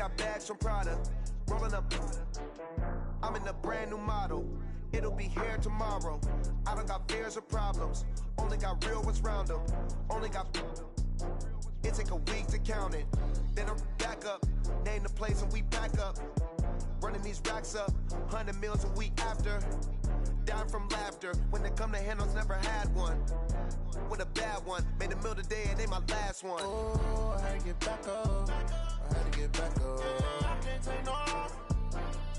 got bags from Prada. Rolling up. I'm in a brand new model. It'll be here tomorrow. I don't got fears or problems. Only got real ones round them. Only got. It take a week to count it. Then I'm back up. Name the place and we back up. Running these racks up. 100 meals a week after. Dying from laughter. When they come to handles, never had one. With a bad one. Made a meal today and they my last one. Oh, I had to get back up. I had to get back up. I can't take no.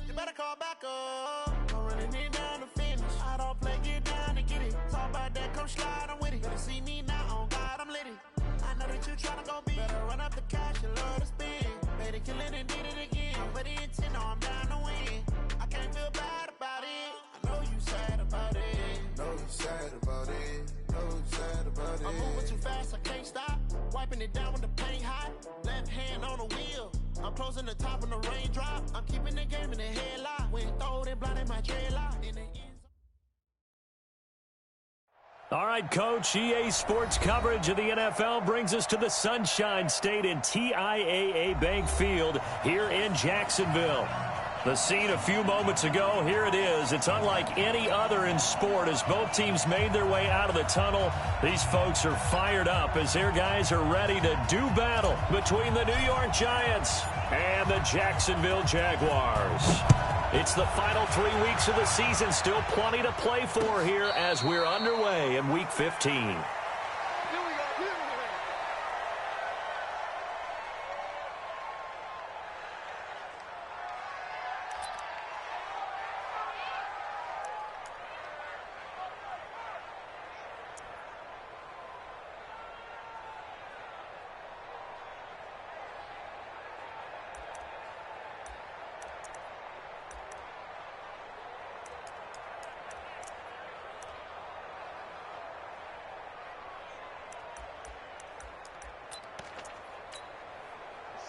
You better call back up. I'm running it down to finish. I don't play, get down to get it. Talk about that, come slide, I'm with it. Better see me now, on God, I'm lit it. I know that you tryna go big. Better run up the cash, you love to spend. Made a killing and did it again. But the intent, no, I'm down to win. I can't feel bad about it. I know you sad about it. Know you sad about it. Know you sad about it. I'm moving too fast, I can't stop. Wiping it down with the paint hot. Left hand on the wheel. I'm closing the top when the raindrop. I'm keeping the game in the headlock. When throwed and blinded my dreadlock. In the end. All right, Coach, EA Sports coverage of the NFL brings us to the Sunshine State in TIAA Bank Field here in Jacksonville. The scene a few moments ago, here it is. It's unlike any other in sport as both teams made their way out of the tunnel. These folks are fired up as their guys are ready to do battle between the New York Giants and the Jacksonville Jaguars. It's the final 3 weeks of the season. Still plenty to play for here as we're underway in Week 15.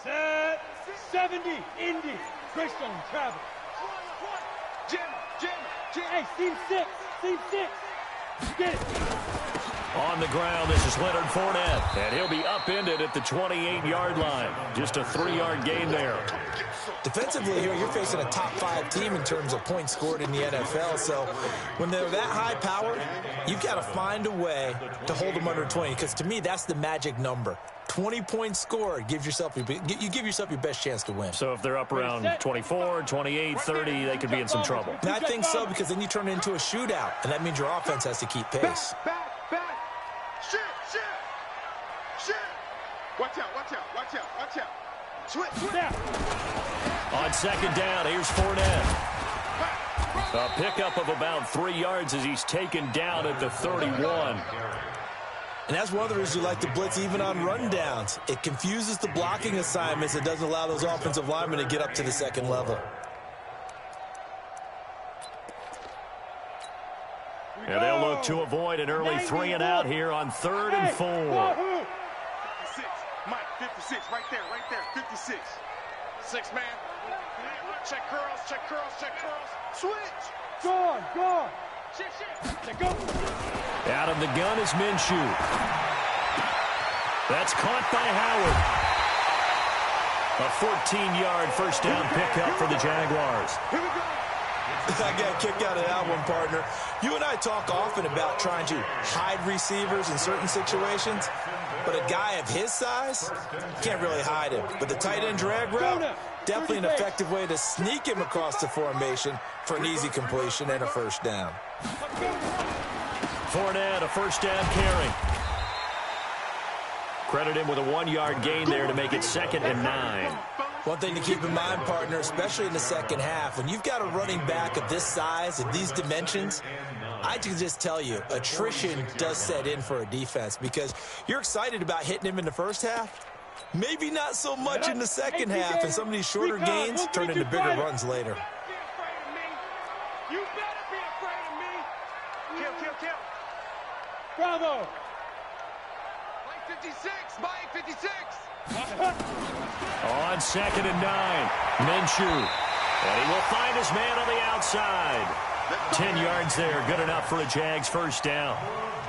Set 70, Indy, Christian, Travis. Jim. Hey, seam 6. Get it. On the ground, this is Leonard Fournette, and he'll be upended at the 28-yard line. Just a 3-yard gain there. Defensively here, you're facing a top-5 team in terms of points scored in the NFL. So when they're that high-powered, you've got to find a way to hold them under 20. Because to me, that's the magic number. 20 points scored, you give yourself your best chance to win. So if they're up around 24, 28, 30, they could be in some trouble. And I think so, because then you turn it into a shootout, and that means your offense has to keep pace. Back. Shit. Watch out. Switch down. On second down, here's Fournette. A pickup of about 3 yards as he's taken down at the 31. And that's one of the reasons you like to blitz even on rundowns. It confuses the blocking assignments. It doesn't allow those offensive linemen to get up to the second level. And they'll look to avoid an early 3 and out here on 3rd and 4. 56, Mike, 56, right there, 56. 6 man. Check curls. Switch. Go. Shit. Go. Out of the gun is Minshew. That's caught by Howard. A 14-yard first down pickup for the Jaguars. Here we go. I got a kick out of that one, partner. You and I talk often about trying to hide receivers in certain situations, but a guy of his size can't really hide him. But the tight end drag route, definitely an effective way to sneak him across the formation for an easy completion and a first down. Fournette, a first down carry. Credit him with a 1-yard gain there to make it 2nd and 9. One thing to keep in mind, partner, especially in the second half, when you've got a running back of this size and these dimensions, I can just tell you, attrition does set in for a defense because you're excited about hitting him in the first half. Maybe not so much in the second half, and some of these shorter gains turn into bigger runs later. You better be afraid of me. Kill. Bravo. Mike 56. On 2nd and 9, Minshew. And he will find his man on the outside. 10 yards there, good enough for a Jags first down.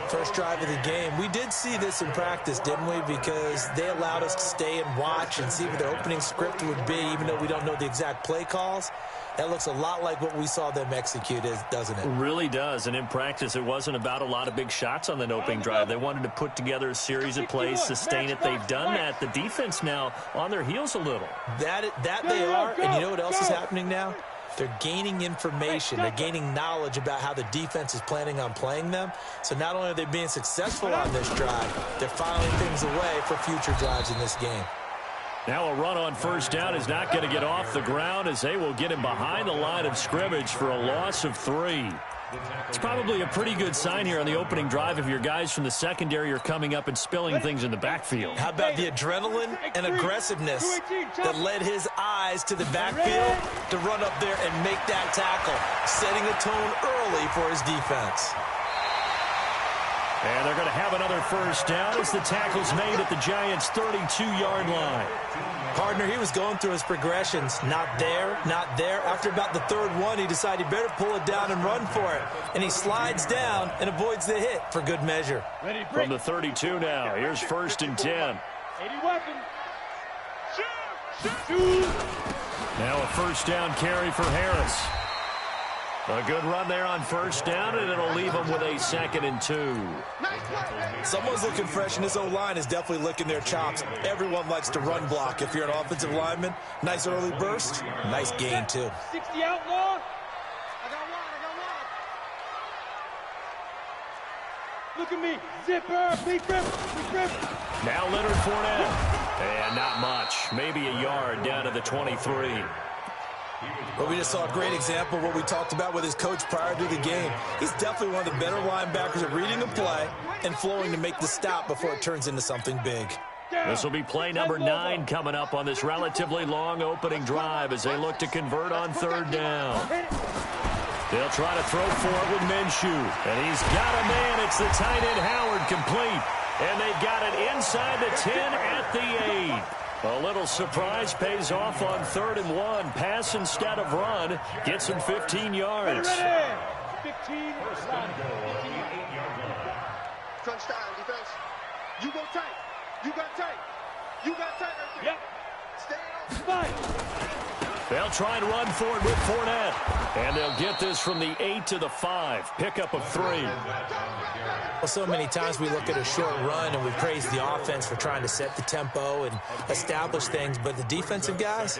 First drive of the game. We did see this in practice, didn't we? Because they allowed us to stay and watch and see what their opening script would be, even though we don't know the exact play calls. That looks a lot like what we saw them execute, doesn't it? It really does. And in practice, it wasn't about a lot of big shots on that opening drive. They wanted to put together a series of plays, sustain it. They've done that. The defense now on their heels a little. That they are. And you know what else is happening now? They're gaining information. They're gaining knowledge about how the defense is planning on playing them. So not only are they being successful on this drive, they're filing things away for future drives in this game. Now a run on first down is not going to get off the ground as they will get him behind the line of scrimmage for a loss of 3. It's probably a pretty good sign here on the opening drive if your guys from the secondary are coming up and spilling things in the backfield. How about the adrenaline and aggressiveness that led his eyes to the backfield to run up there and make that tackle, setting a tone early for his defense. And they're going to have another first down as the tackle's made at the Giants' 32-yard line. Partner, he was going through his progressions. Not there, not there. After about the third one, he decided he better pull it down and run for it. And he slides down and avoids the hit for good measure. From the 32 now, here's 1st and 10. Now a first down carry for Harris. A good run there on first down, and it'll leave them with a 2nd and 2. Someone's looking fresh, and this O-line is definitely licking their chops. Everyone likes to run block if you're an offensive lineman. Nice early burst. Nice gain, too. 60 outlaw. I got one. Look at me. Zipper. Big rip. Now Leonard Fournette. And not much. Maybe a yard down to the 23. Well, we just saw a great example of what we talked about with his coach prior to the game. He's definitely one of the better linebackers at reading a play and flowing to make the stop before it turns into something big. This will be play number 9 coming up on this relatively long opening drive as they look to convert on 3rd down. They'll try to throw for it with Minshew. And he's got a man. It's the tight end Howard complete. And they've got it inside the 10 at the 8. A little surprise pays off on 3rd and 1. Pass instead of run. Gets him 15 yards. 15. Crunch time, defense. You go tight. You got tight. You got tight right there. Yep. Stay on. They'll try and run for it with Fournette. And they'll get this from the 8 to the 5. Pickup of 3. Well, so many times we look at a short run and we praise the offense for trying to set the tempo and establish things, but the defensive guys,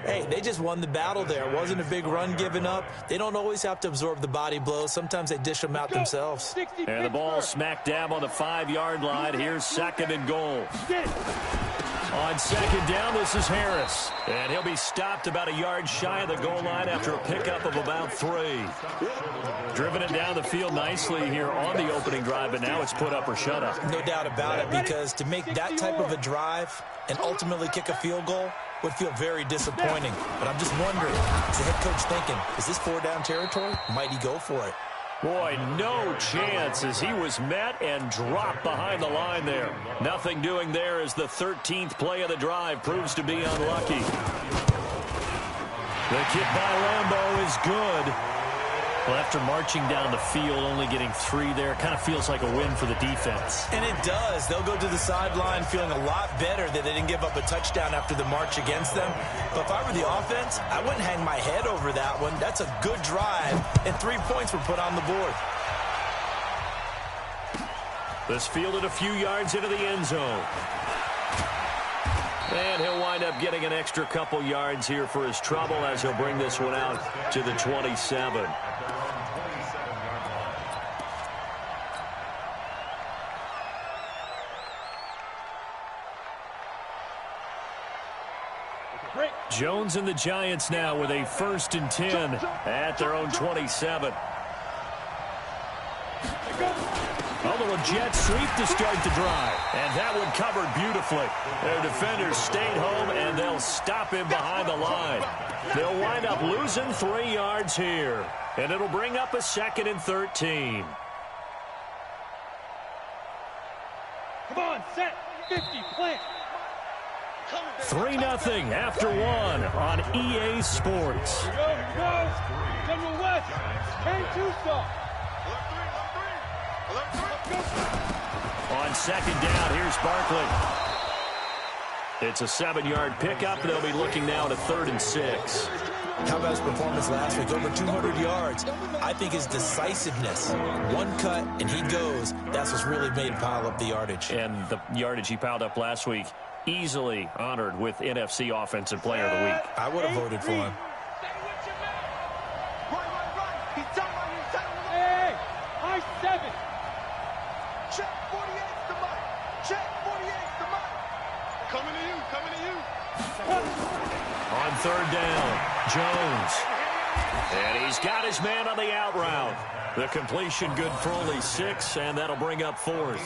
hey, they just won the battle there. It wasn't a big run given up. They don't always have to absorb the body blows. Sometimes they dish them out themselves. And the ball smack dab on the 5-yard line. Here's 2nd and goal. On 2nd down, this is Harris. And he'll be stopped about a yard shy of the goal line after a pickup of about 3. Driven it down the field nicely here on the opening drive, but now it's put up or shut up. No doubt about it, because to make that type of a drive and ultimately kick a field goal would feel very disappointing. But I'm just wondering, is the head coach thinking, is this 4-down territory? Might he go for it? Boy, no chance as he was met and dropped behind the line there. Nothing doing there as the 13th play of the drive proves to be unlucky. The kick by Lambeau is good. Well, after marching down the field, only getting 3 there, kind of feels like a win for the defense. And it does. They'll go to the sideline feeling a lot better that they didn't give up a touchdown after the march against them. But if I were the offense, I wouldn't hang my head over that one. That's a good drive, and 3 points were put on the board. This fielded a few yards into the end zone. And he'll wind up getting an extra couple yards here for his trouble as he'll bring this one out to the 27. Jones and the Giants now with a 1st and 10 at their own 27. Although a jet sweep to start the drive. And that one covered beautifully. Their defenders stayed home, and they'll stop him behind the line. They'll wind up losing 3 yards here. And it'll bring up a 2nd and 13. Come on, set. 50, plant. 3-0 after one on EA Sports. Here we go. General West. Can't two-stop. On second down, here's Barkley. It's a 7-yard pickup. They'll be looking now at a 3rd and 6. How about his performance last week? Over 200 yards. I think his decisiveness, one cut and he goes, that's what's really made him pile up the yardage. And the yardage he piled up last week, easily honored with NFC Offensive Player of the Week. I would have voted for him. Hey, high 7. Check 48's the mic. Check 48's the mic. Coming to you, coming to you. On 3rd down, Jones. And he's got his man on the out route. The completion good for only 6, and that'll bring up 4th.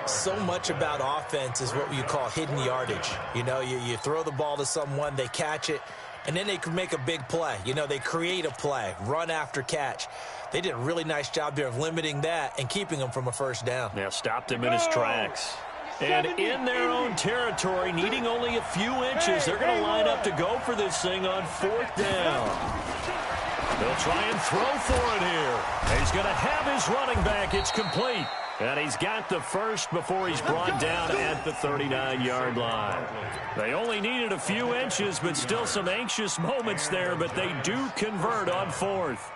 So much about offense is what you call hidden yardage. You know, you throw the ball to someone, they catch it, and then they can make a big play. You know, they create a play, run after catch. They did a really nice job there of limiting that and keeping him from a 1st down. Now stopped him in his tracks. And in their own territory, needing only a few inches, they're going to line up to go for this thing on 4th down. They'll try and throw for it here. He's going to have his running back. It's complete. And he's got the first before he's brought down at the 39-yard line. They only needed a few inches, but still some anxious moments there, but they do convert on 4th.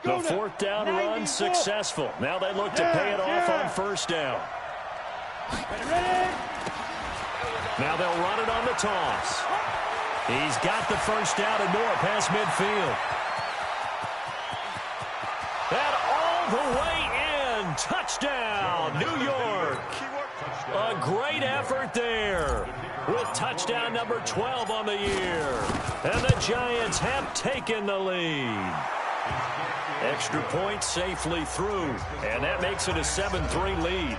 The 4th down run successful. Now they look to pay it off on 1st down. Now they'll run it on the toss. He's got the 1st down and more past midfield. And all the way in. Touchdown, New York. A great effort there with touchdown number 12 on the year. And the Giants have taken the lead. Extra point safely through, and that makes it a 7-3 lead.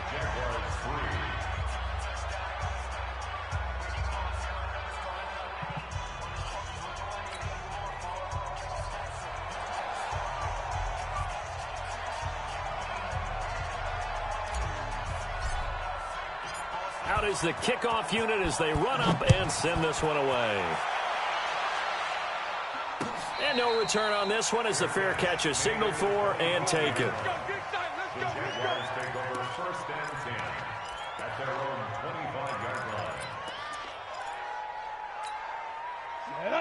Out is the kickoff unit as they run up and send this one away. And no return on this one as the fair catch is signaled for and taken.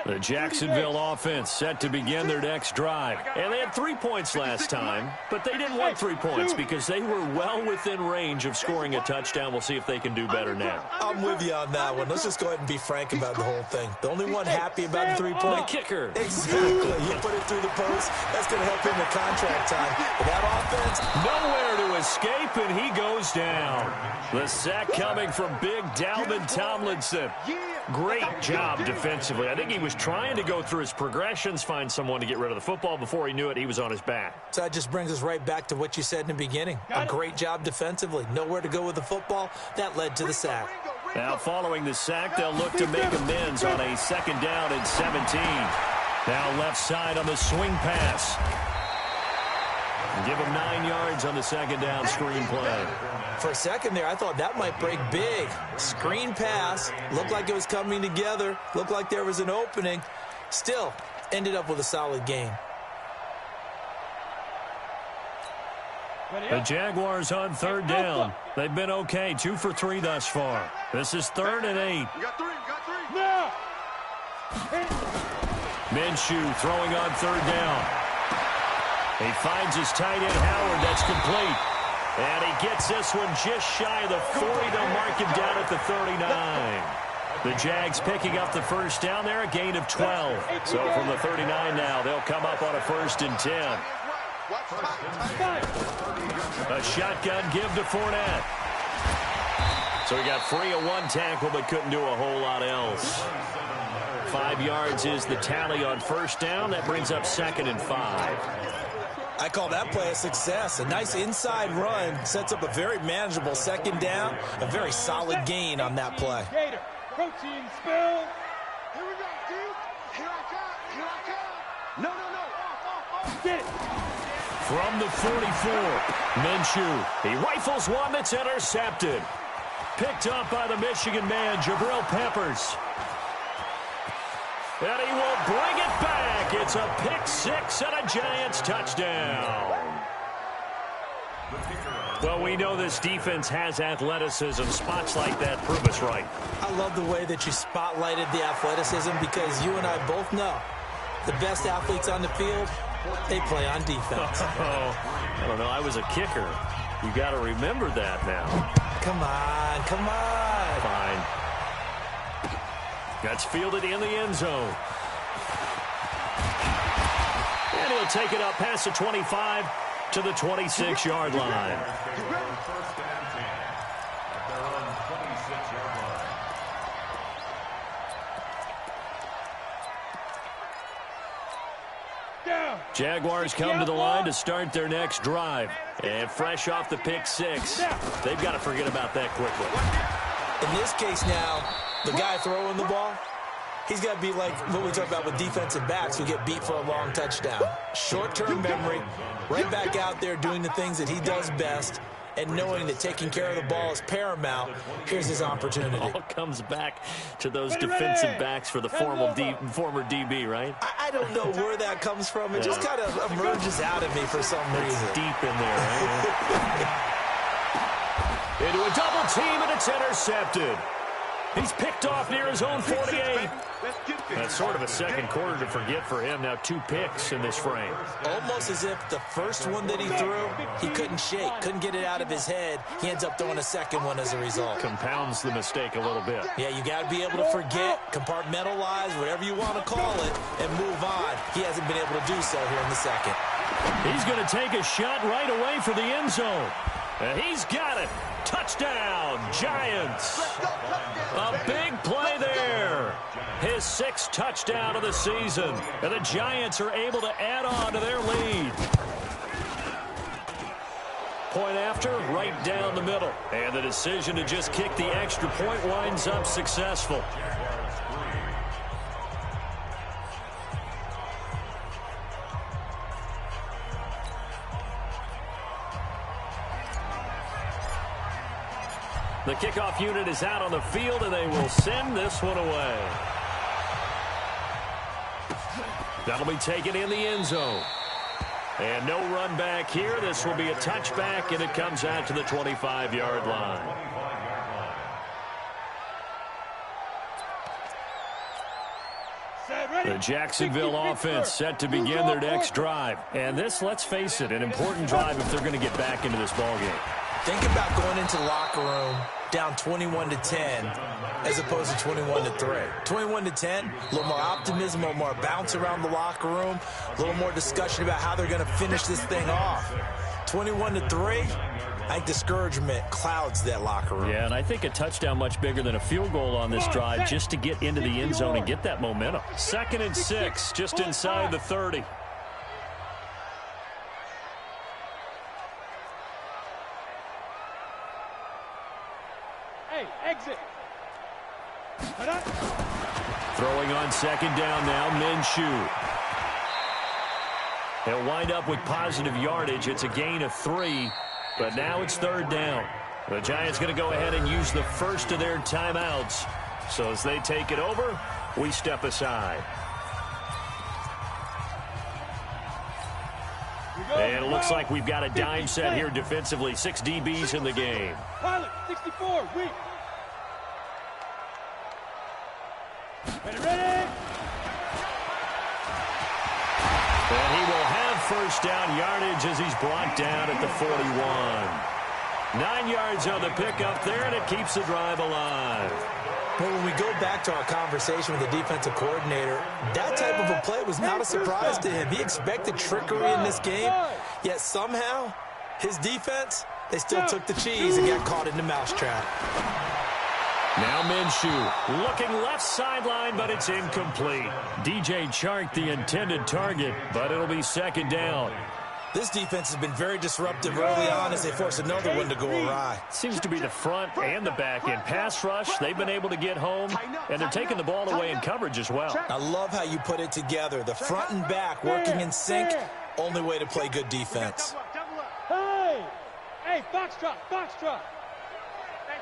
The Jacksonville offense set to begin their next drive. And they had 3 points last time, but they didn't want 3 points because they were well within range of scoring a touchdown. We'll see if they can do better now. I'm with you on that one. Let's just go ahead and be frank about the whole thing. The only one happy about the 3-point kicker. Exactly. You put it through the post. That's going to help him in contract time. But that offense, nowhere to escape, and he goes down. The sack coming from big Dalvin Tomlinson. Great job defensively. I think he was trying to go through his progressions, find someone to get rid of the football. Before he knew it, he was on his back. So that just brings us right back to what you said in the beginning. A great job defensively. Nowhere to go with the football. That led to the sack. Now following the sack, they'll look to make amends on a 2nd down and 17. Now left side on the swing pass. Give him 9 yards on the 2nd down screen play. For a second there, I thought that might break big. Screen pass. Looked like it was coming together. Looked like there was an opening. Still, ended up with a solid game. The Jaguars on 3rd down. They've been okay. 2 for 3 thus far. This is 3rd and 8. You got 3. Now. Minshew throwing on 3rd down. He finds his tight end, Howard. That's complete. And he gets this one just shy of the 40. They'll mark him down at the 39. The Jags picking up the 1st down there, a gain of 12. So from the 39 now, they'll come up on a 1st and 10. A shotgun give to Fournette. So he got free of 1 tackle, but couldn't do a whole lot else. 5 yards is the tally on 1st down. That brings up 2nd and 5. I call that play a success. A nice inside run sets up a very manageable 2nd down. A very solid gain on that play. Protein spill. Here we go, dude. No, no, no. Off. Get it. From the 44, Minshew. He rifles one that's intercepted. Picked up by the Michigan man, Jabril Peppers. And he will bring it back. It's a pick six and a Giants touchdown. Well, we know this defense has athleticism. Spots like that prove us right. I love the way that you spotlighted the athleticism because you and I both know the best athletes on the field, they play on defense. I don't know. I was a kicker. You got to remember that now. Come on. Fine. That's fielded in the end zone. And he'll take it up past the 25 to the 26-yard line. Jaguars come to the line to start their next drive. And fresh off the pick six, they've got to forget about that quickly. In this case now, the guy throwing the ball, he's got to be like what we talk about with defensive backs who get beat for a long touchdown. Short-term memory, right back out there doing the things that he does best, and knowing that taking care of the ball is paramount. Here's his opportunity. All comes back to those defensive backs for the former DB, right? I don't know where that comes from. It just kind of emerges out of me for some reason. It's deep in there, right? Into a double team, and it's intercepted. He's picked off near his own 48. That's sort of a second quarter to forget for him. Now 2 picks in this frame. Almost as if the first one that he threw, he couldn't shake, couldn't get it out of his head. He ends up throwing a second one as a result. Compounds the mistake a little bit. Yeah, you got to be able to forget, compartmentalize, whatever you want to call it, and move on. He hasn't been able to do so here in the second. He's going to take a shot right away for the end zone. He's got it. Touchdown, Giants. A big play there. His 6th touchdown of the season. And the Giants are able to add on to their lead. Point after, right down the middle. And the decision to just kick the extra point winds up successful. The kickoff unit is out on the field, and they will send this one away. That'll be taken in the end zone. And no run back here. This will be a touchback, and it comes out to the 25-yard line. The Jacksonville offense set to begin their next drive. And this, let's face it, an important drive if they're going to get back into this ballgame. Think about going into the locker room down 21-10 as opposed to 21-3. 21-10, a little more optimism, a little more bounce around the locker room, a little more discussion about how they're going to finish this thing off. 21-3, I think discouragement clouds that locker room. Yeah, and I think a touchdown much bigger than a field goal on this drive just to get into the end zone and get that momentum. 2nd and 6, just inside the 30. Exit. Throwing on 2nd down now, Minshew. He'll wind up with positive yardage. It's a gain of 3, but now it's 3rd down. The Giants going to go ahead and use the first of their timeouts. So as they take it over, we step aside. And it looks like we've got a dime set here defensively. 6 DBs in the game. Pilot, 64, weak. Ready? And he will have first down yardage as he's brought down at the 41. 9 yards on the pickup there, and it keeps the drive alive. But when we go back to our conversation with the defensive coordinator, that type of a play was not a surprise to him. He expected trickery in this game, yet somehow his defense, they still took the cheese and got caught in the mousetrap. Now Minshew looking left sideline, but it's incomplete. DJ Chark the intended target, but it'll be 2nd down. This defense has been very disruptive early on as they force another one to go awry. Seems to be the front and the back end. Pass rush, they've been able to get home, and they're taking the ball away in coverage as well. I love how you put it together. The front and back working in sync, only way to play good defense. Hey, foxtrot. Hey,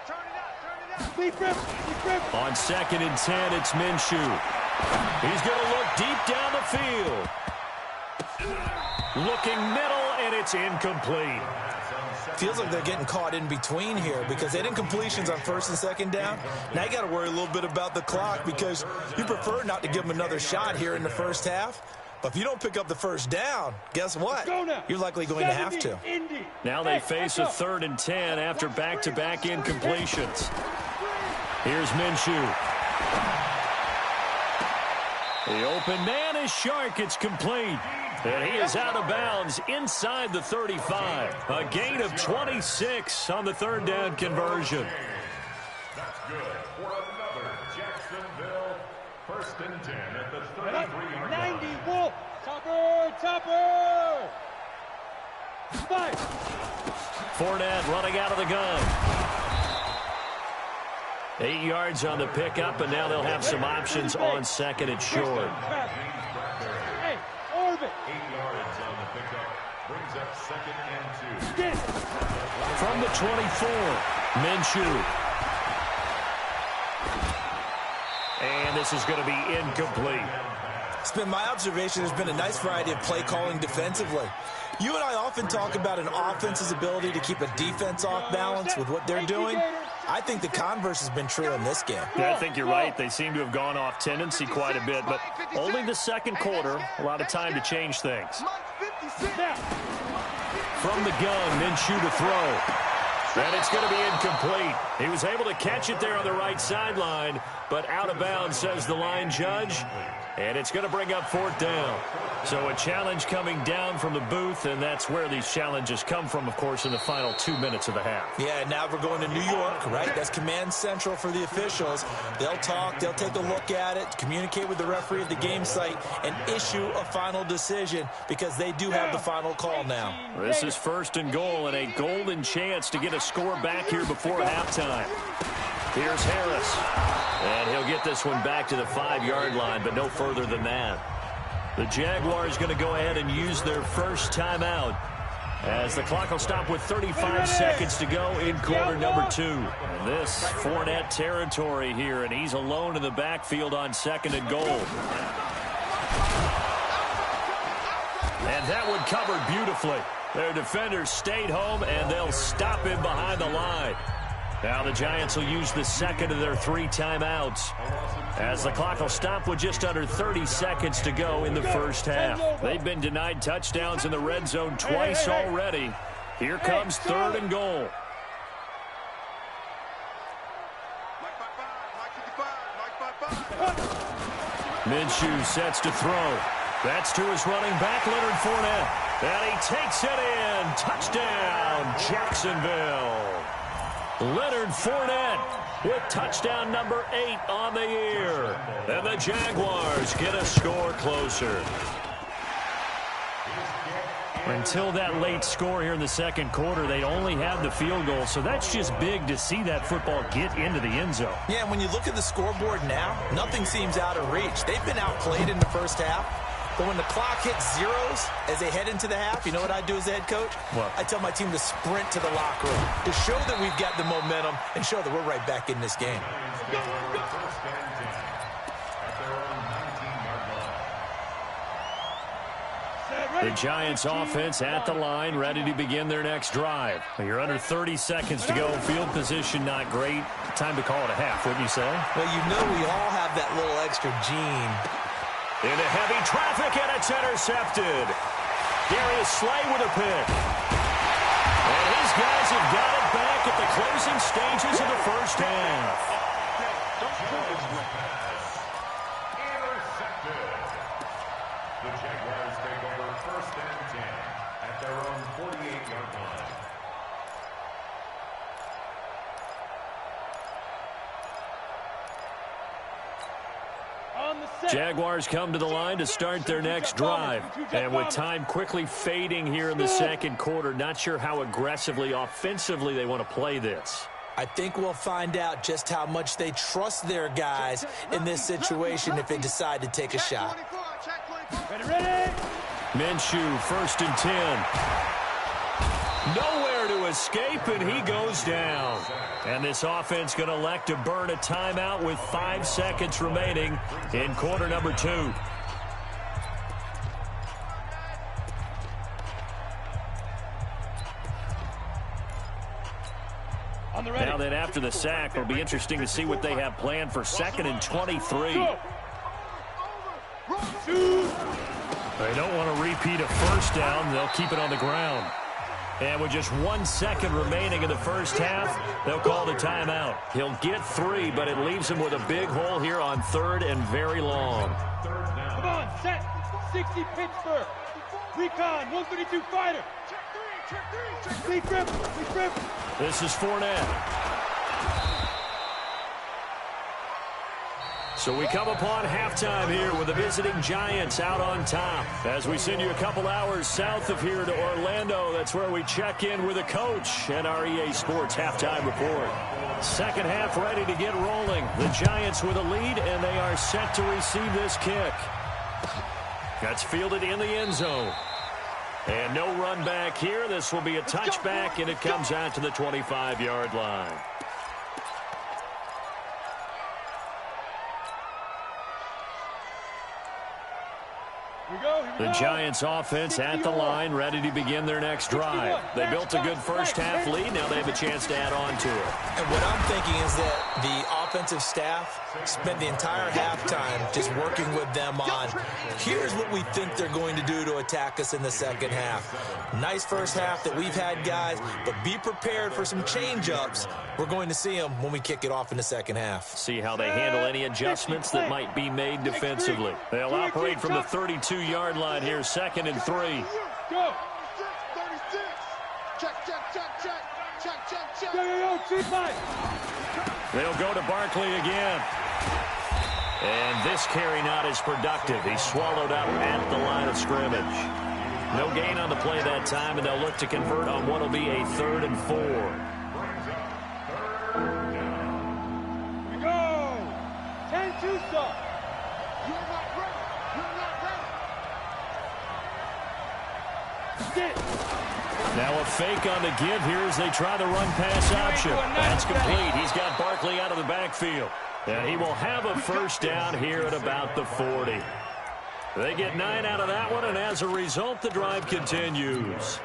turn it up. Deep rip. On 2nd and 10, it's Minshew. He's going to look deep down the field. Looking middle, and it's incomplete. Feels like they're getting caught in between here because they had incompletions on 1st and 2nd down. Now you got to worry a little bit about the clock because you prefer not to give them another shot here in the first half. But if you don't pick up the first down, guess what? You're likely going to have to. Now they face a 3rd and 10 after back-to-back incompletions. Here's Minshew. The open man is Shark. It's complete. And he is out of bounds inside the 35. A gain of 26 on the 3rd down conversion. That's good for another Jacksonville 1st and 10 at the 33-yard line. 90, Wolf. Topper. 5. Fournette running out of the gun. 8 yards on the pickup, and now they'll have some options on 2nd and short. Hey, Orbit. 8 yards on the pickup. Brings up 2nd and 2. From the 24, Minshew. And this is going to be incomplete. It's been my observation there's been a nice variety of play calling defensively. You and I often talk about an offense's ability to keep a defense off balance with what they're doing. I think the converse has been true in this game. Yeah, I think you're right. They seem to have gone off tendency quite a bit, but only the 2nd quarter, a lot of time to change things. From the gun, Minshew to throw. And it's going to be incomplete. He was able to catch it there on the right sideline, but out of bounds, says the line judge. And it's going to bring up 4th down. So a challenge coming down from the booth, and that's where these challenges come from, of course, in the final 2 minutes of the half. Yeah, now we're going to New York, right? That's command central for the officials. They'll talk, they'll take a look at it, communicate with the referee at the game site, and issue a final decision because they do have the final call now. This is 1st and goal, and a golden chance to get a score back here before halftime. Here's Harris. And he'll get this one back to the 5-yard line, but no further than that. The Jaguars going to go ahead and use their first timeout as the clock will stop with 35 seconds to go in quarter number 2. And this Fournette territory here, and he's alone in the backfield on 2nd and goal. And that one covered beautifully. Their defenders stayed home, and they'll stop him behind the line. Now the Giants will use the 2nd of their 3 timeouts as the clock will stop with just under 30 seconds to go in the first half. They've been denied touchdowns in the red zone twice already. Here comes 3rd and goal. Minshew sets to throw. That's to his running back, Leonard Fournette. And he takes it in. Touchdown, Jacksonville. Leonard Fournette with touchdown number 8 on the year. And the Jaguars get a score closer. Until that late score here in the 2nd quarter, they'd only had the field goal. So that's just big to see that football get into the end zone. Yeah, when you look at the scoreboard now, nothing seems out of reach. They've been outplayed in the first half. But when the clock hits zeros as they head into the half, you know what I do as a head coach? What? I tell my team to sprint to the locker room to show that we've got the momentum and show that we're right back in this game. The Giants offense at the line, ready to begin their next drive. You're under 30 seconds to go. Field position not great. Time to call it a half, wouldn't you say? Well, you know we all have that little extra gene. Into heavy traffic, and it's intercepted. Darius Slay with a pick. And his guys have got it back at the closing stages of the first half. Intercepted. The Jaguars take over 1st and 10 at their own 48-yard line. Jaguars come to the line to start their next drive. And with time quickly fading here in the second quarter, not sure how aggressively, offensively they want to play this. I think we'll find out just how much they trust their guys in this situation if they decide to take a shot. Ready? Minshew, 1st and 10. Nowhere to escape, and he goes down. And this offense going to elect to burn a timeout with 5 seconds remaining in quarter number 2. Now that after the sack, it'll be interesting to see what they have planned for 2nd and 23. They don't want to repeat a first down. They'll keep it on the ground. And with just 1 second remaining in the first half, they'll call the timeout. He'll get 3, but it leaves him with a big hole here on 3rd and very long. Come on, set. 60 Pittsburgh. Recon, 132 fighter. Check 3. This is Fournette. So we come upon halftime here with the visiting Giants out on top. As we send you a couple hours south of here to Orlando, that's where we check in with the coach and our EA Sports halftime report. Second half ready to get rolling. The Giants with a lead, and they are set to receive this kick. That's fielded in the end zone. And no run back here. This will be a touchback, and it comes out to the 25-yard line. The Giants offense at the line, ready to begin their next drive. They built a good first half lead. Now they have a chance to add on to it. And what I'm thinking is that the offensive staff spent the entire halftime just working with them on, here's what we think they're going to do to attack us in the second half. Nice first half that we've had, guys, but be prepared for some change-ups. We're going to see them when we kick it off in the second half. See how they handle any adjustments that might be made defensively. They'll operate from the 32-yard line here, 2nd and 3. Go. They'll go to Barkley again. And this carry not as productive. He's swallowed up at the line of scrimmage. No gain on the play that time, and they'll look to convert on what will be a 3rd and 4. We go. 10-2 stop. You're not ready. Sit. Now a fake on the give here as they try the run-pass option. That's complete. He's got Barkley out of the backfield. And he will have a first down here at about the 40. They get 9 out of that one, and as a result, the drive continues.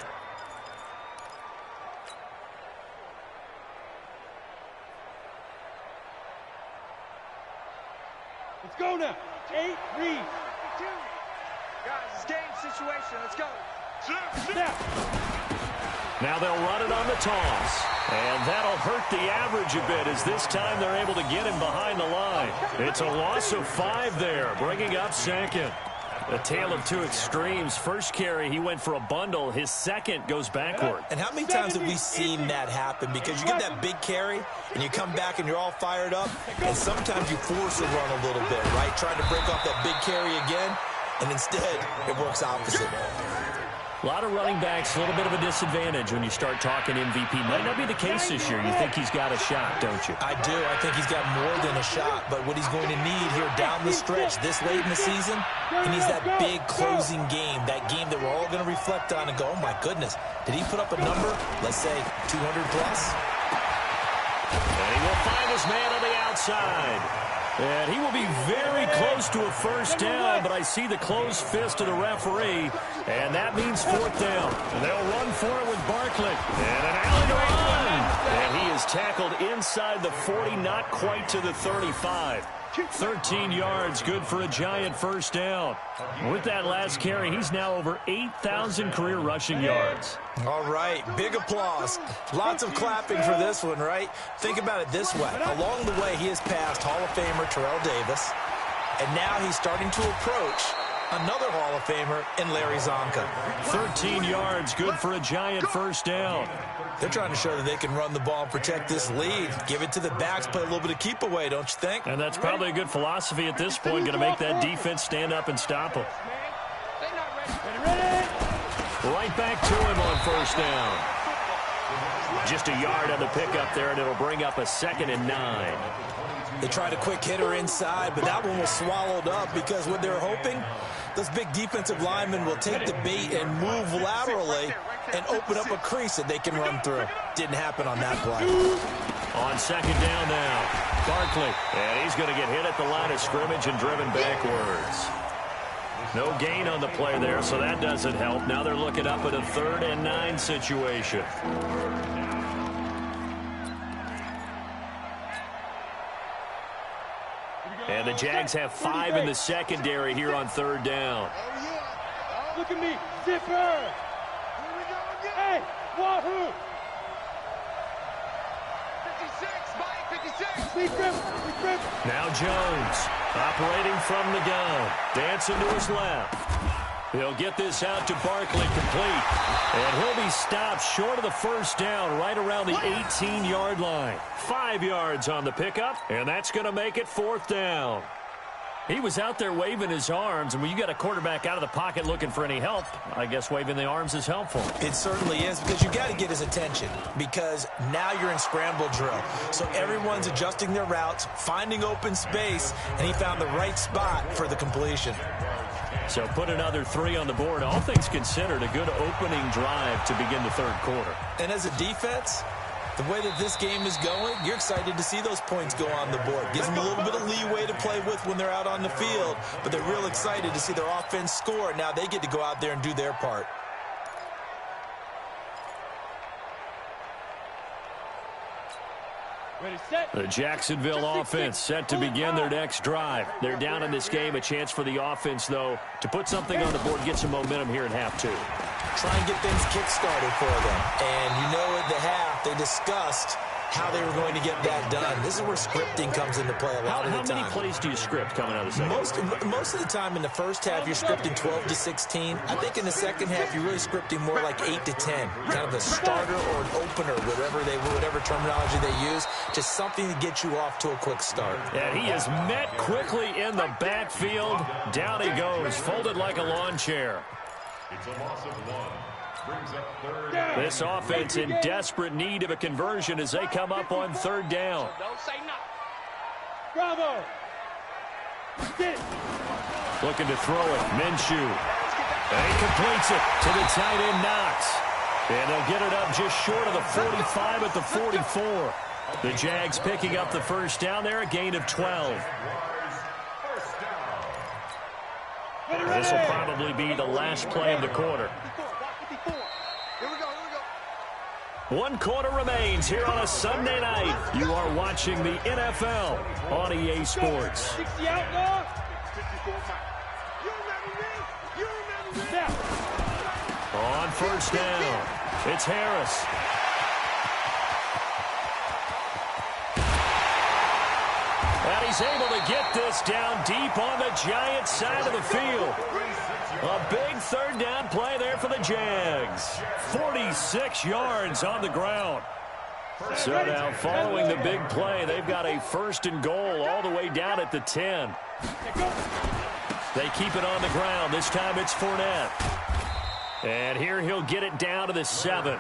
Let's go now. 8 read. Guys, it's game situation. Let's go. Snap. Now they'll run it on the toss. And that'll hurt the average a bit as this time they're able to get him behind the line. It's a loss of 5 there, bringing up 2nd. A tale of two extremes. First carry, he went for a bundle. His second goes backward. And how many times have we seen that happen? Because you get that big carry, and you come back and you're all fired up, and sometimes you force a run a little bit, right? Trying to break off that big carry again, and instead it works opposite. A lot of running backs, a little bit of a disadvantage when you start talking MVP. Might not be the case this year. You think he's got a shot, don't you? I do. I think he's got more than a shot. But what he's going to need here down the stretch this late in the season, he needs that big closing game, that game that we're all going to reflect on and go, oh, my goodness, did he put up a number, let's say, 200 plus? And he will find his man on the outside. And he will be very close to a first down, but I see the closed fist of the referee, and that means 4th down. And they'll run for it with Barkley. And an alley run. And he is tackled inside the 40, not quite to the 35. 13 yards, good for a Giant first down. With that last carry, he's now over 8,000 career rushing yards. All right, big applause. Lots of clapping for this one, right? Think about it this way. Along the way, he has passed Hall of Famer Terrell Davis, and now he's starting to approach another Hall of Famer in Larry Zonka. 13 yards, good for a Giant first down. They're trying to show that they can run the ball and protect this lead. Give it to the backs, play a little bit of keep away, don't you think? And that's probably a good philosophy at this point, going to make that defense stand up and stop them. Right back to him on first down. Just a yard on the pickup there, and it'll bring up a 2nd and 9. They tried a quick hitter inside, but that one was swallowed up because what they're hoping, those big defensive linemen will take the bait and move laterally and open up a crease that they can run through. Didn't happen on that play. On 2nd down now, Barkley. And he's going to get hit at the line of scrimmage and driven backwards. No gain on the play there, so that doesn't help. Now they're looking up at a 3rd and 9 situation. And the Jags have 5 in the secondary here on 3rd down. Look at me, zipper. Hey, wahoo. 56, Mike, 56. We grip. Now Jones operating from the gun. Dancing to his left. He'll get this out to Barkley complete. And he'll be stopped short of the first down right around the 18-yard line. 5 yards on the pickup, and that's going to make it 4th down. He was out there waving his arms, and when you got a quarterback out of the pocket looking for any help, I guess waving the arms is helpful. It certainly is, because you got to get his attention, because now you're in scramble drill. So everyone's adjusting their routes, finding open space, and he found the right spot for the completion. So put another 3 on the board. All things considered, a good opening drive to begin the 3rd quarter. And as a defense, the way that this game is going, you're excited to see those points go on the board. Gives them a little bit of leeway to play with when they're out on the field, but they're real excited to see their offense score. Now they get to go out there and do their part. The Jacksonville offense set to begin their next drive. They're down in this game. A chance for the offense, though, to put something on the board, get some momentum here in half 2. Try and get things kick-started for them. And you know at the half, they discussed how they were going to get that done. This is where scripting comes into play a lot of the time. How many plays do you script coming out of the second? Most of the time in the first half, you're scripting 12 to 16. I think in the second half, you're really scripting more like 8 to 10. Kind of a starter or an opener, whatever terminology they use. Just something to get you off to a quick start. And he is met quickly in the backfield. Down he goes, folded like a lawn chair. It's a loss of 1. Brings up 3rd. This offense in desperate need of a conversion as they come up on 3rd down. Don't say nothing. Bravo. Looking to throw it. Minshew. And he completes it to the tight end Knox. And they'll get it up just short of the 45 at the 44. The Jags picking up the first down there, a gain of 12. This will probably be the last play of the quarter. 1 quarter remains here on a Sunday night. You are watching the NFL on EA Sports. On first down, it's Harris. And he's able to get this down deep on the Giants side of the field. A big 3rd down play there for the Jags. 46 yards on the ground. So now following the big play, they've got a 1st and goal all the way down at the 10. They keep it on the ground. This time it's Fournette. And here he'll get it down to the 7.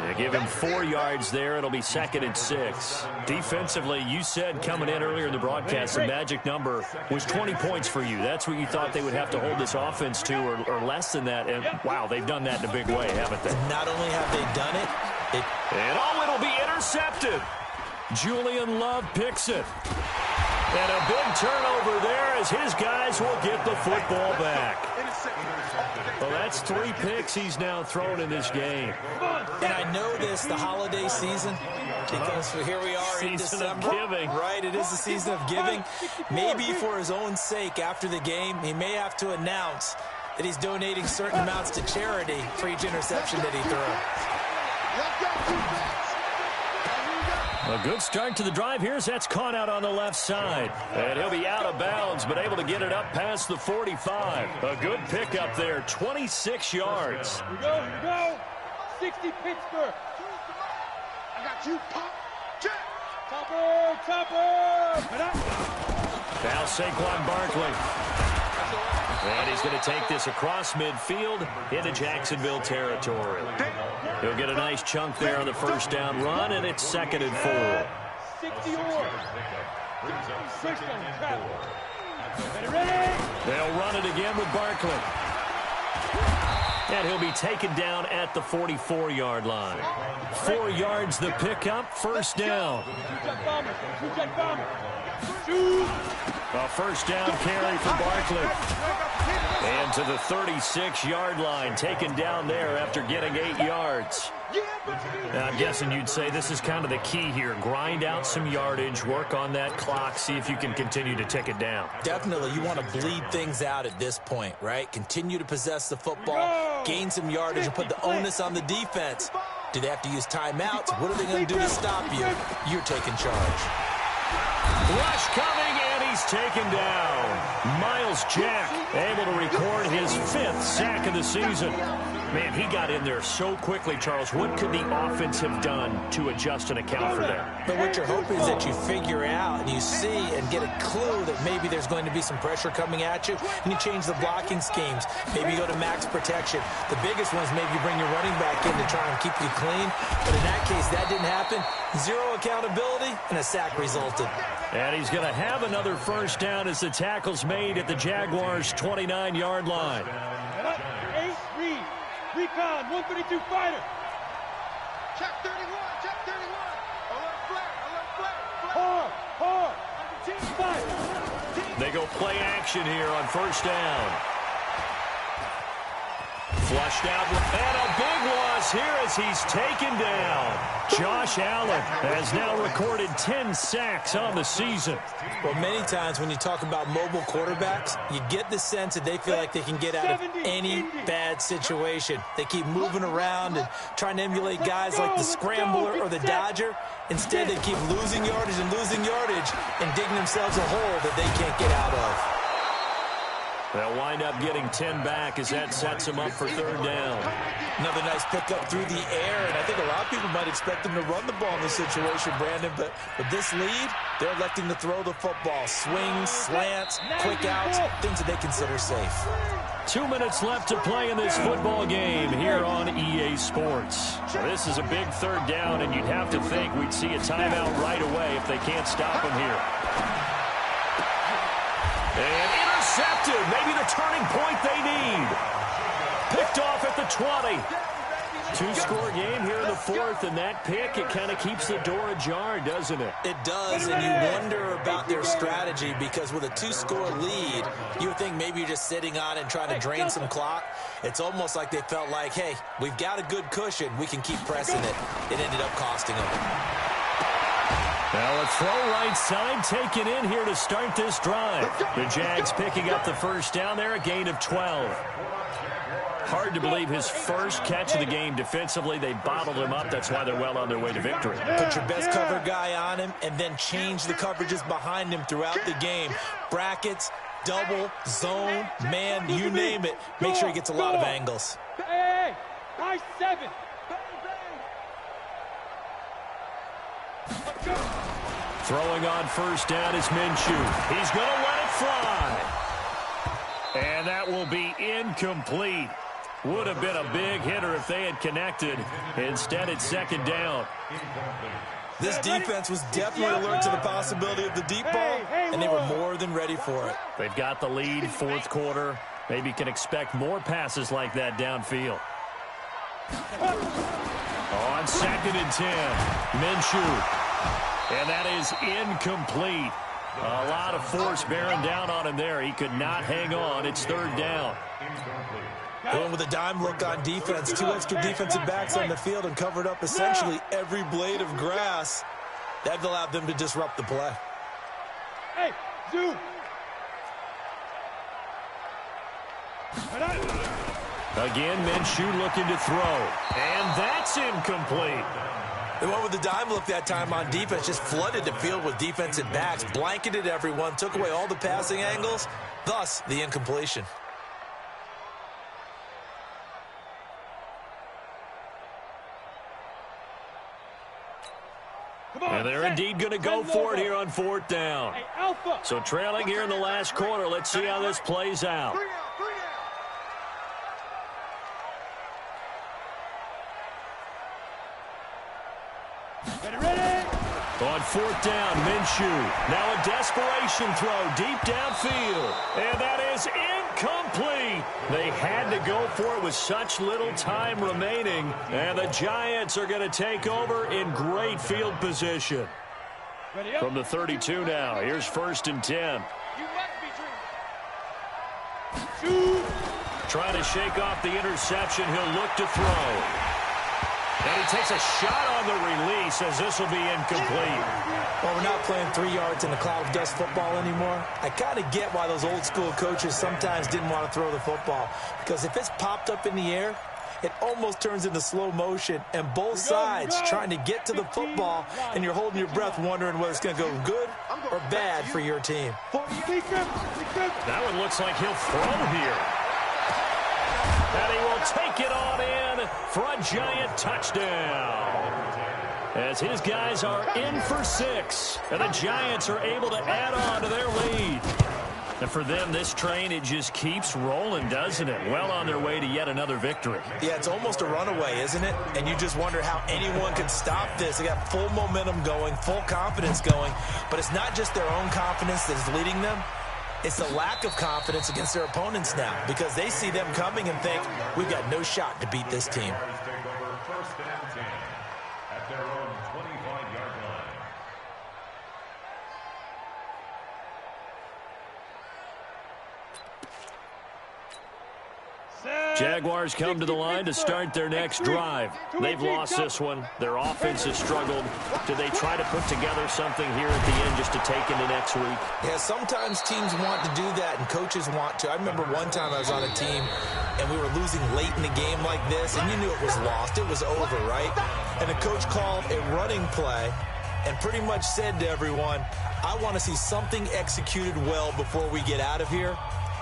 They give him 4 yards there. It'll be 2nd and 6. Defensively, you said coming in earlier in the broadcast, the magic number was 20 points for you. That's what you thought they would have to hold this offense to, or less than that. And, wow, they've done that in a big way, haven't they? Not only have they done it, and it'll be intercepted. Julian Love picks it. And a big turnover there as his guys will get the football back. Well, that's 3 picks he's now thrown in this game. And I know this, the holiday season, because here we are in December. Giving. Right, it is the season of giving. Maybe for his own sake after the game, he may have to announce that he's donating certain amounts to charity for each interception that he throws. A good start to the drive here as that's caught out on the left side. And he'll be out of bounds, but able to get it up past the 45. A good pickup there, 26 yards. Here we go, here we go. 60 Pittsburgh. I got you, Pop. Jack. Topper. Now Saquon Barkley. And he's going to take this across midfield into Jacksonville territory. He'll get a nice chunk there on the first down run, and it's 2nd and 4. 60 ready. They'll run it again with Barkley. And he'll be taken down at the 44-yard line. 4 yards the pickup, first down. A first down carry for Barkley. And to the 36-yard line, taken down there after getting 8 yards. Now, I'm guessing you'd say this is kind of the key here. Grind out some yardage, work on that clock, see if you can continue to tick it down. Definitely, you want to bleed things out at this point, right? Continue to possess the football, gain some yardage, and put the onus on the defense. Do they have to use timeouts? What are they going to do to stop you? You're taking charge. Rush coming, and he's taken down. Miles Jack able to record his 5th sack of the season. Man, he got in there so quickly, Charles. What could the offense have done to adjust and account for that? But what you're hoping is that you figure out and you see and get a clue that maybe there's going to be some pressure coming at you, and you change the blocking schemes. Maybe you go to max protection. The biggest one is maybe you bring your running back in to try and keep you clean. But in that case, that didn't happen. 0 accountability, and a sack resulted. And he's going to have another first down as the tackle's made at the Jaguars' 29-yard line. Ace Reed, recon, 132 fighter. Check 31, check 31. Alert flat. Hard. 5. They go play action here on first down. Flushed out, and a big loss here as he's taken down. Josh Allen has now recorded 10 sacks on the season. Well, many times when you talk about mobile quarterbacks, you get the sense that they feel like they can get out of any bad situation. They keep moving around and trying to emulate guys like the Scrambler or the Dodger. Instead, they keep losing yardage and digging themselves a hole that they can't get out of. They'll wind up getting 10 back as that sets them up for third down. Another nice pickup through the air, and I think a lot of people might expect them to run the ball in this situation, Brandon, but with this lead, they're electing to throw the football. Swings, slants, quick outs, things that they consider safe. 2 minutes left to play in this football game here on EA Sports. This is a big third down, and you'd have to think we'd see a timeout right away if they can't stop them here. And intercepted, maybe the turning point they need. Picked off at the 20. 2-score game here in the 4th, and that pick, it kind of keeps the door ajar, doesn't it? It does, and you wonder about their strategy because with a 2-score lead, you would think maybe you're just sitting on it and trying to drain some clock. It's almost like they felt like, hey, we've got a good cushion. We can keep pressing it. It ended up costing them. Now a throw right side taken in here to start this drive. The Jags picking up the first down there, a gain of 12. Hard to believe his first catch of the game defensively. They bottled him up. That's why they're well on their way to victory. Put your best cover guy on him and then change the coverages behind him throughout the game. Brackets, double, zone, man, you name it. Make sure he gets a lot of angles. Hey, high 7. Throwing on first down is Minshew. He's going to let it fly. And that will be incomplete. Would have been a big hitter if they had connected. Instead, it's second down. This defense was definitely alert to the possibility of the deep ball, and they were more than ready for it. They've got the lead, 4th quarter. Maybe can expect more passes like that downfield. On 2nd and 10, Minshew. And that is incomplete. A lot of force bearing down on him there. He could not hang on. It's third down. Going with a dime look on defense. 2 extra defensive backs on the field and covered up essentially every blade of grass. That allowed them to disrupt the play. Hey, zoom. Again, Minshew looking to throw. And that's incomplete. They went with the dime look that time on defense, just flooded the field with defensive backs, blanketed everyone, took away all the passing angles, thus the incompletion. And they're indeed going to go for it here on 4th down. So trailing here in the last quarter. Let's see how this plays out. On 4th down, Minshew. Now a desperation throw deep downfield. And that is incomplete. They had to go for it with such little time remaining. And the Giants are going to take over in great field position. From the 32 now, here's 1st and 10. Trying to shake off the interception. He'll look to throw. And he takes a shot on the release as this will be incomplete. Well, we're not playing 3 yards in a cloud of dust football anymore. I kind of get why those old school coaches sometimes didn't want to throw the football. Because if it's popped up in the air, it almost turns into slow motion. And both sides trying to get to the football, and you're holding your breath wondering whether it's going to go good or bad for your team. That one looks like he'll throw here. And he will take it on in for a Giant touchdown. As his guys are in for 6. And the Giants are able to add on to their lead. And for them, this train, it just keeps rolling, doesn't it? Well on their way to yet another victory. Yeah, it's almost a runaway, isn't it? And you just wonder how anyone can stop this. They got full momentum going, full confidence going. But it's not just their own confidence that's leading them. It's the lack of confidence against their opponents now because they see them coming and think, we've got no shot to beat this team. Jaguars come to the line to start their next drive. They've lost this one. Their offense has struggled. Do they try to put together something here at the end just to take into next week? Yeah, sometimes teams want to do that and coaches want to. I remember one time I was on a team and we were losing late in the game like this, and you knew it was lost. It was over, right? And the coach called a running play and pretty much said to everyone, I want to see something executed well before we get out of here.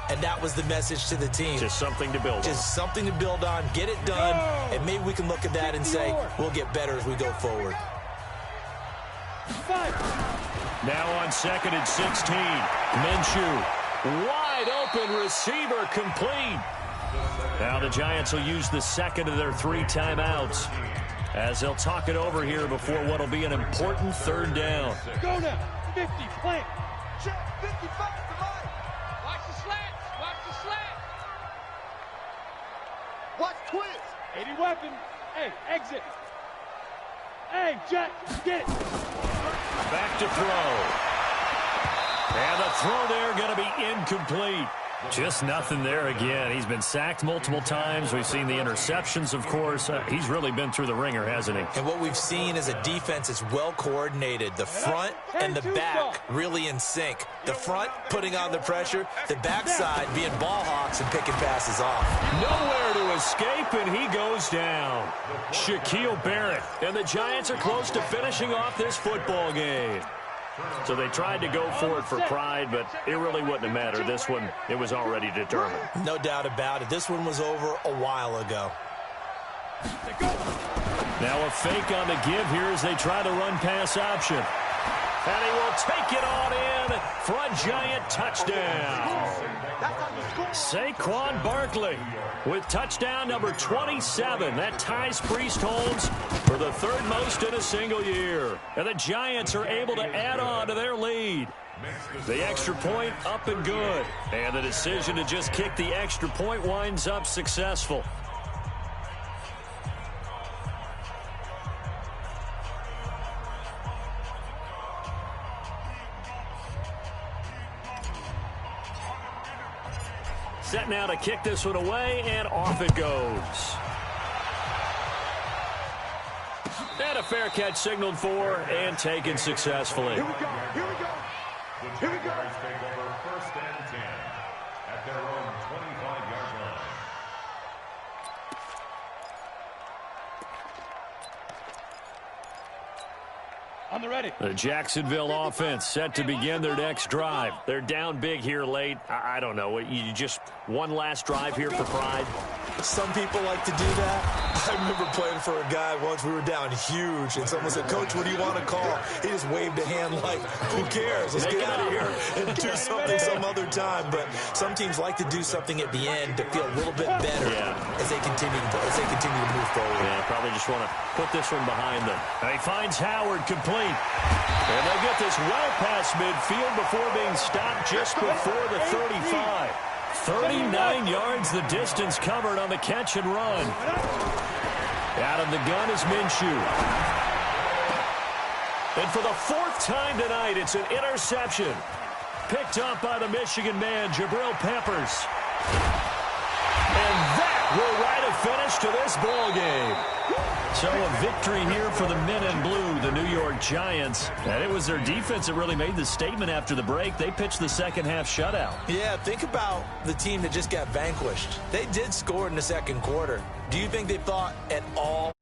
And that was the message to the team. Just something to build on. Just something to build on, get it done, and maybe we can look at that and say, we'll get better as we go forward. Now on 2nd and 16. Minshew, wide open receiver, complete. Now the Giants will use the second of their 3 timeouts as they'll talk it over here before what will be an important 3rd down. Go now, 50, plant. Check, 55. Watch twist. 80 weapon. Hey, exit. Hey, Jack, get it. Back to throw. And the throw there going to be incomplete. Just nothing there again. He's been sacked multiple times. We've seen the interceptions, of course. He's really been through the ringer, hasn't he? And what we've seen is a defense is well coordinated. The front and the back really in sync. The front putting on the pressure. The backside being ball hawks and picking passes off. Nowhere to escape, and he goes down. Shaquille Barrett. And the Giants are close to finishing off this football game. So they tried to go for it for pride, but it really wouldn't have mattered. This one, it was already determined. No doubt about it. This one was over a while ago. Now a fake on the give here as they try to run pass option. And he will take it on in for a Giant touchdown. Saquon Barkley with touchdown number 27. That ties Priest Holmes for the 3rd most in a single year. And the Giants are able to add on to their lead. The extra point up and good. And the decision to just kick the extra point winds up successful. Set now to kick this one away, and off it goes. And a fair catch signaled for and taken successfully. Here we go. Here we go. Here we go. Take over 1st and 10 at their own 25-yard line. I'm ready. The Jacksonville offense set to begin their next drive. They're down big here late. I don't know. You just one last drive here for pride? Some people like to do that. I remember playing for a guy once. We were down huge, and someone said, Coach, what do you want to call? He just waved a hand like, who cares? Let's get out of here and do something some other time. But some teams like to do something at the end to feel a little bit better as they continue to move forward. Yeah, probably just want to put this one behind them. And he finds Howard complete. And they'll get this well past midfield before being stopped just before the 35. 39 yards the distance covered on the catch and run. Out of the gun is Minshew. And for the fourth time tonight, it's an interception. Picked up by the Michigan man, Jabril Peppers. And that will write a finish to this ball game. So a victory here for the men in blue, the New York Giants. And it was their defense that really made the statement after the break. They pitched the second half shutout. Yeah, think about the team that just got vanquished. They did score in the second quarter. Do you think they thought at all